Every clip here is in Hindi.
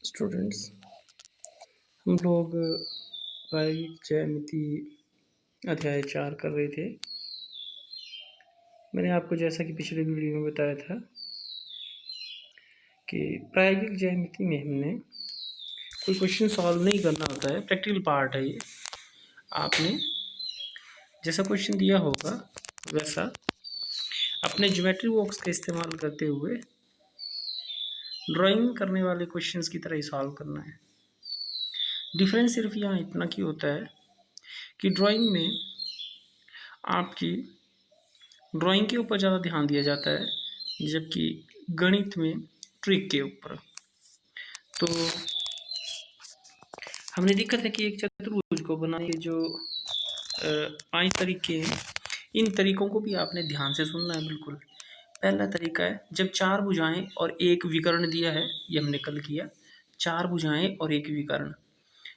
स्टूडेंट्स, हम लोग प्रायोगिक ज्यामिति अध्याय 4 कर रहे थे। मैंने आपको जैसा कि पिछले वीडियो में बताया था कि प्रायोगिक ज्यामिति में हमने कोई क्वेश्चन सॉल्व नहीं करना होता है, प्रैक्टिकल पार्ट है ये। आपने जैसा क्वेश्चन दिया होगा वैसा अपने ज्योमेट्री बॉक्स का इस्तेमाल करते हुए ड्राइंग करने वाले क्वेश्चंस की तरह ही सॉल्व करना है। डिफरेंस सिर्फ यहाँ इतना की होता है कि ड्राइंग में आपकी ड्राइंग के ऊपर ज़्यादा ध्यान दिया जाता है, जबकि गणित में ट्रिक के ऊपर। तो हमने देखा था कि एक चतुर्भुज को बनाने के जो 5 तरीके हैं, इन तरीकों को भी आपने ध्यान से सुनना है बिल्कुल। पहला तरीका है जब 4 भुजाएं और एक विकर्ण दिया है, ये हमने कल किया। 4 भुजाएं और एक विकर्ण,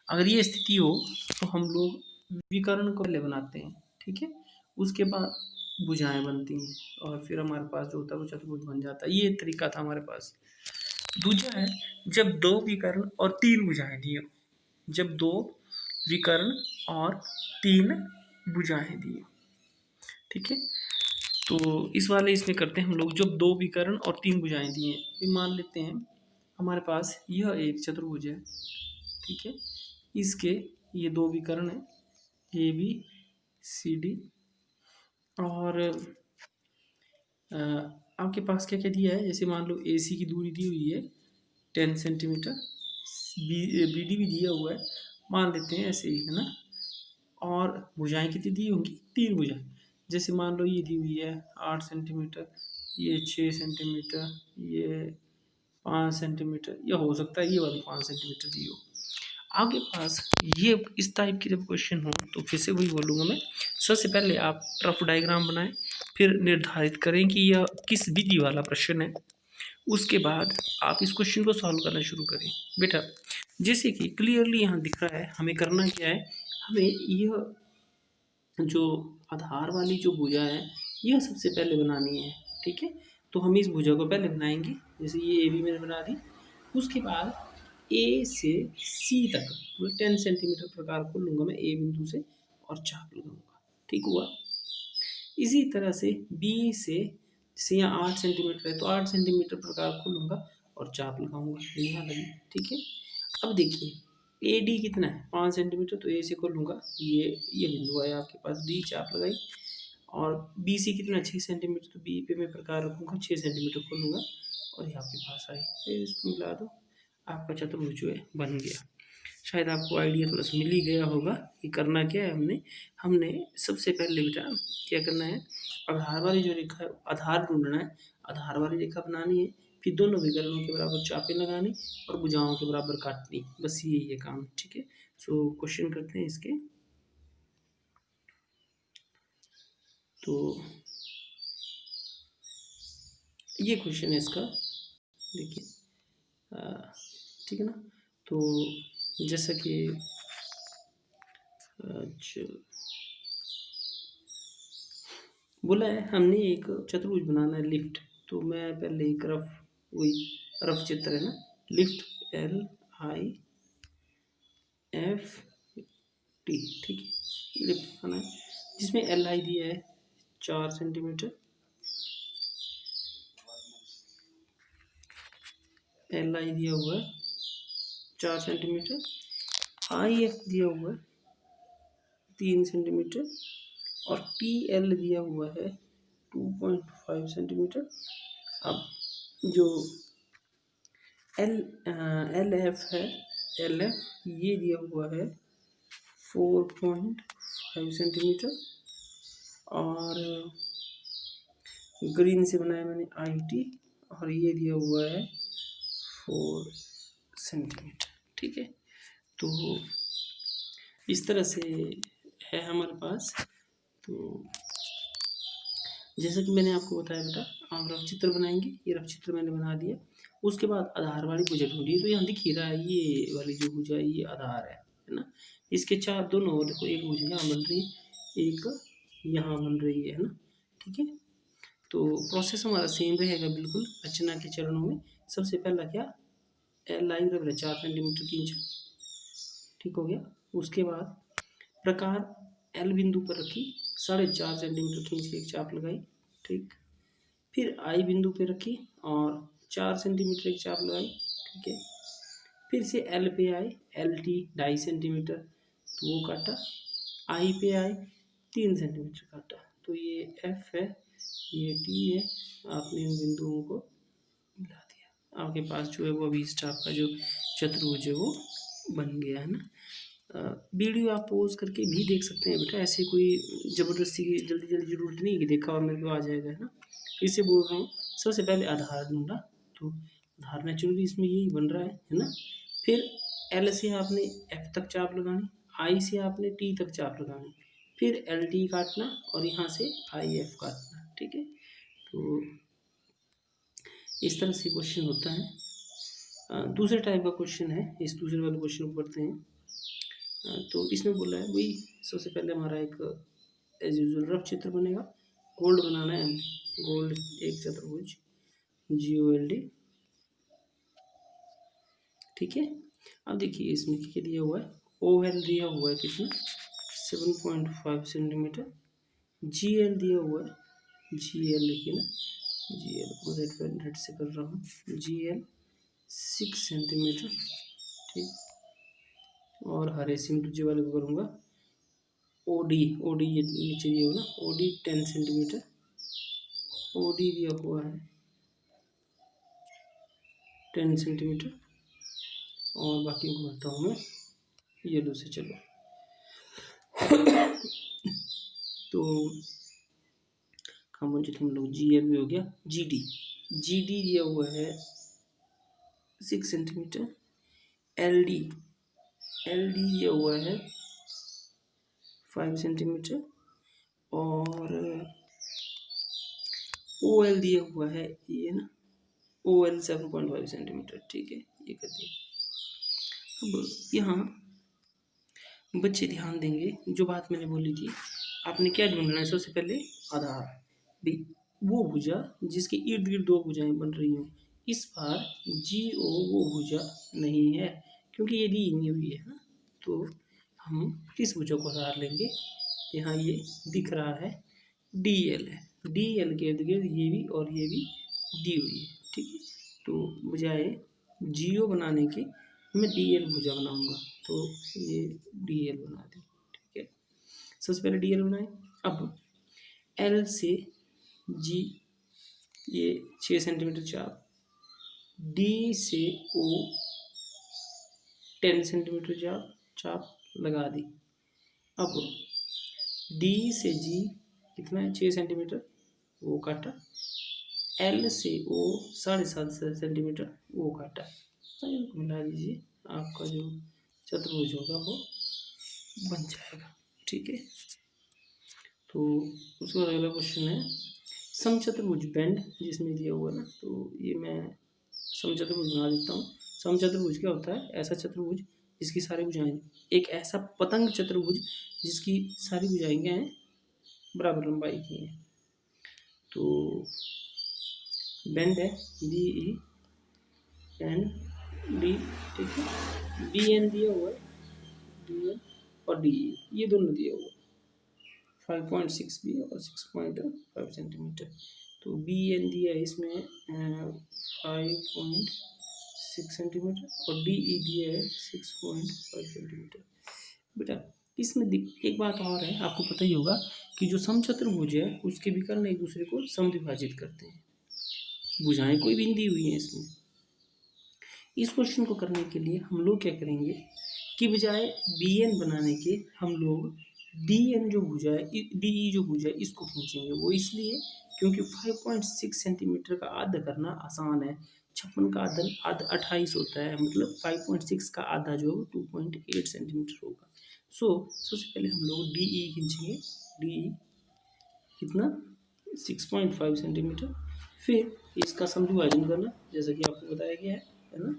अगर ये स्थिति हो तो हम लोग विकर्ण को पहले बनाते हैं, ठीक है। उसके बाद भुजाएं बनती हैं और फिर हमारे पास जो होता है वो चतुर्भुज बन जाता है। ये तरीका था हमारे पास। दूसरा है जब 2 विकर्ण और 3 भुजाएं दी हो, जब 2 विकर्ण और 3 भुजाएं दी हो, ठीक है। तो इस वाले इसमें करते हैं हम लोग, जब 2 विकर्ण और 3 भुजाएं दी हैं। फिर मान लेते हैं हमारे पास यह एक चतुर्भुज है, ठीक है। इसके ये 2 विकर्ण है, ए बी सी डी, और आपके पास क्या क्या दिया है, जैसे मान लो ए सी की दूरी दी हुई है 10 सेंटीमीटर, बी डी भी दिया हुआ है, मान लेते हैं ऐसे ही, है ना। और भुजाएं कितनी दी होंगी, 3 भुजाएं। जैसे मान लो ये दी हुई है 8 सेंटीमीटर, ये 6 सेंटीमीटर, ये 5 सेंटीमीटर, या हो सकता है ये वाली 5 सेंटीमीटर दी हो। आपके पास ये इस टाइप के जब क्वेश्चन हो तो फिर से वही बोलूँगा मैं। सबसे पहले आप रफ डायग्राम बनाएं, फिर निर्धारित करें कि यह किस विधि वाला प्रश्न है। उसके बाद आप इस क्वेश्चन को सॉल्व करना शुरू करें। बेटा जैसे कि क्लियरली यहाँ दिख रहा है, हमें करना क्या है, हमें यह जो आधार वाली जो भुजा है यह सबसे पहले बनानी है, ठीक है। तो हम इस भुजा को पहले बनाएंगे, जैसे ये ए बी मैंने बना दी। उसके बाद ए से सी तक 10 सेंटीमीटर प्रकार को लूँगा मैं ए बिंदु से और चाप लगाऊंगा, ठीक हुआ। इसी तरह से बी से, जैसे यहाँ 8 सेंटीमीटर है तो 8 सेंटीमीटर प्रकार को लूँगा और चाप लगाऊंगा, यहाँ लगी, ठीक है। अब देखिए ए डी कितना है 5 सेंटीमीटर, तो ए से को लूँगा, ये बिंदु आया आपके पास, डी चाप लगाई। और बी सी कितना 6 सेंटीमीटर, तो बी पे मैं प्रकार रखूँगा 6 सेंटीमीटर को लूँगा और ये आपके पास आई। फिर इसको मिला दो, आपका चतुर्भुज जो है बन गया। शायद आपको आइडिया थोड़ा सा मिल ही गया होगा कि करना क्या है। हमने सबसे पहले बेटा क्या करना है, आधार वाली जो रेखा है आधार ढूंढना है, आधार वाली रेखा बनानी है, फिर दोनों विकर्णों के बराबर चापें लगानी और भुजाओं के बराबर काटनी, बस यही है काम, ठीक है। सो क्वेश्चन करते हैं इसके। तो ये क्वेश्चन है इसका, देखिए, ठीक है ना। तो जैसा कि बोला है हमने एक चतुर्भुज बनाना है लिफ्ट, तो मैं पहले एक रफ चित्र है ना, lift L I F T, ठीक है, लिफ्ट बनाना है, जिसमें एल आई दिया है 4 सेंटीमीटर, एल आई दिया हुआ है 4 सेंटीमीटर, आई एफ दिया हुआ है 3 सेंटीमीटर और टी एल दिया हुआ है 2.5 सेंटीमीटर। अब जो एल एफ है, एल एफ ये दिया हुआ है 4.5 सेंटीमीटर, और ग्रीन से बनाया मैंने आई टी, और ये दिया हुआ है 4 सेंटीमीटर, ठीक है। तो इस तरह से है हमारे पास। तो जैसा कि मैंने आपको बताया बेटा, आप रफ चित्र बनाएंगे, ये रफ चित्र मैंने बना दिया। उसके बाद आधार वाली भुजा ढूंढिए, तो यहाँ दिख ही रहा है ये वाली जो भुजा है ये आधार है ना। इसके 4 दोनों देखो, एक भुजा यहाँ बन रही है, एक यहाँ बन रही है ना, ठीक है। तो प्रोसेस हमारा सेम रहेगा बिल्कुल रचना के चरणों में। सबसे पहला क्या, एल आई बराबर है 4 सेंटीमीटर खींचा, ठीक हो गया। उसके बाद प्रकार एल बिंदु पर रखी, 4.5 सेंटीमीटर खींच के एक चाप लगाई, ठीक। फिर आई बिंदु पे रखी और 4 सेंटीमीटर एक चाप लगाई, ठीक है। फिर से एल पे आए, एल टी 2.5 सेंटीमीटर तो वो काटा, आई पे आए 3 सेंटीमीटर काटा, तो ये एफ है, ये टी है। आपने इन बिंदुओं को मिला दिया, आपके पास जो है वो अभी इस टाइप का जो चतुर्भुज है वो बन गया है ना। वीडियो आप पॉज करके भी देख सकते हैं बेटा, ऐसे कोई ज़बरदस्ती की जल्दी जल्दी जरूरत नहीं है कि देखा हुआ मेरे को आ जाएगा, है ना। फिर से बोल रहा हूँ, सबसे पहले आधार ढूंढा, तो आधार नेचुरली इसमें यही बन रहा है ना। फिर एल से आपने एफ तक चाप लगानी, आई से आपने टी तक चाप लगानी, फिर एल टी काटना और यहाँ से आई एफ काटना, ठीक है। तो इस तरह से क्वेश्चन होता है। दूसरे टाइप का क्वेश्चन है, इस दूसरे वाले क्वेश्चन को करते हैं। तो इसमें बोला है वही, सबसे पहले हमारा एक एज यूजुअल रफ चित्र बनेगा, गोल्ड बनाना है, गोल्ड एक चतुर्भुज GOLD, ठीक है। अब देखिए इसमें क्या दिया हुआ है, OL दिया हुआ है कितना 7.5 सेंटीमीटर, GL दिया हुआ है, GL लिखिए ना, GL को रेड से कर रहा हूँ, GL 6 सेंटीमीटर, ठीक। और हरे सिम दूसरे वाले को करूँगा, OD ये नीचे दिया हुआ ना, OD 10 सेंटीमीटर, OD दिया हुआ है 10 सेंटीमीटर। और बाकी को करता हूँ मैं येलो से, चलो। तो कॉमन जो हम लोग GL भी हो गया, GD दिया हुआ है 6 सेंटीमीटर, LD दिया हुआ है 5 सेंटीमीटर, और OL दिया हुआ है ये ना, OL 7.5 सेंटीमीटर, ठीक है, ये कर दिया। अब यहाँ बच्चे ध्यान देंगे, जो बात मैंने बोली थी, आपने क्या ढूंढना है सबसे पहले, आधार भी, वो भुजा जिसके इर्द गिर्द दो भुजाएं बन रही हों। इस बार GO वो भुजा नहीं है, क्योंकि ये दी नहीं हुई है ना, तो हम किस भुजा को आधार लेंगे, यहाँ ये दिख रहा है DL है, DL के इर्द गिर्द ये भी और ये भी दी हुई है, ठीक है। तो बजाय GO बनाने के मैं DL भुजा बनाऊंगा, तो ये DL बना दी, ठीक है। सबसे पहले DL बनाए, अब L से G ये 6 सेंटीमीटर चाप, D से O 10 सेंटीमीटर चाप लगा दी। अब D से G कितना है 6 सेंटीमीटर, वो काटा, L से O 7.5 सेंटीमीटर वो काटा, इनको मिला दीजिए, आपका जो चतुर्भुज होगा वो बन जाएगा, ठीक है। तो उसके बाद अगला क्वेश्चन है समचतुर्भुज बेंड, जिसमें दिया हुआ ना, तो ये मैं समचतुर्भुज बना देता हूँ। समचतुर्भुज क्या होता है, ऐसा चतुर्भुज जिसकी सारी भुजाएं, एक ऐसा पतंग चतुर्भुज जिसकी सारी भुजाएं हैं बराबर लंबाई की हैं। तो बेंड है BEND, ठीक है, BN दिया हुआ है, DN और DE ये दोनों दिया हुआ है, 5.6 भी और 6.5 सेंटीमीटर। तो BN दिया है इसमें 5.6 सेंटीमीटर और DE दिया है 6.5 सेंटीमीटर। बेटा इसमें एक बात और है, आपको पता ही होगा कि जो समचतुर्भुज है उसके विकर्ण एक दूसरे को समद्विभाजित करते हैं, भुजाएं कोई भी दी हुई है इसमें। इस क्वेश्चन को करने के लिए हम लोग क्या करेंगे कि बजाय BN बनाने के हम लोग DN जो भुजा है, DE जो भुजा है इसको खींचेंगे। वो इसलिए क्योंकि 5.6 सेंटीमीटर का आधा करना आसान है, 56 का आधा 28 होता है, मतलब 5.6 का आधा जो 2.8 सेंटीमीटर होगा। सबसे पहले हम लोग DE खींचेंगे, DE कितना 6.5 सेंटीमीटर, फिर इसका समद्विभाजन करना जैसा कि आपको बताया गया है ना।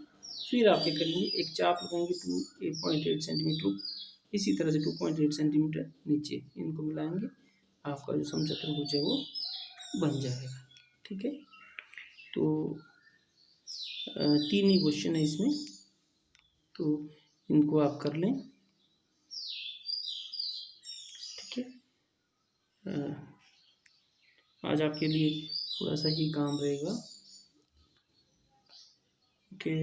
फिर आप क्या करेंगे, एक चाप लगाएंगे 2.8 सेंटीमीटर, इसी तरह से 2.8 सेंटीमीटर नीचे, इनको मिलाएंगे, आपका जो समचतुर्भुज है वो बन जाएगा, ठीक है। तो तीन ही क्वेश्चन है इसमें, तो इनको आप कर लें। ठीक है, आज आपके लिए थोड़ा सा ही काम रहेगा। ओके।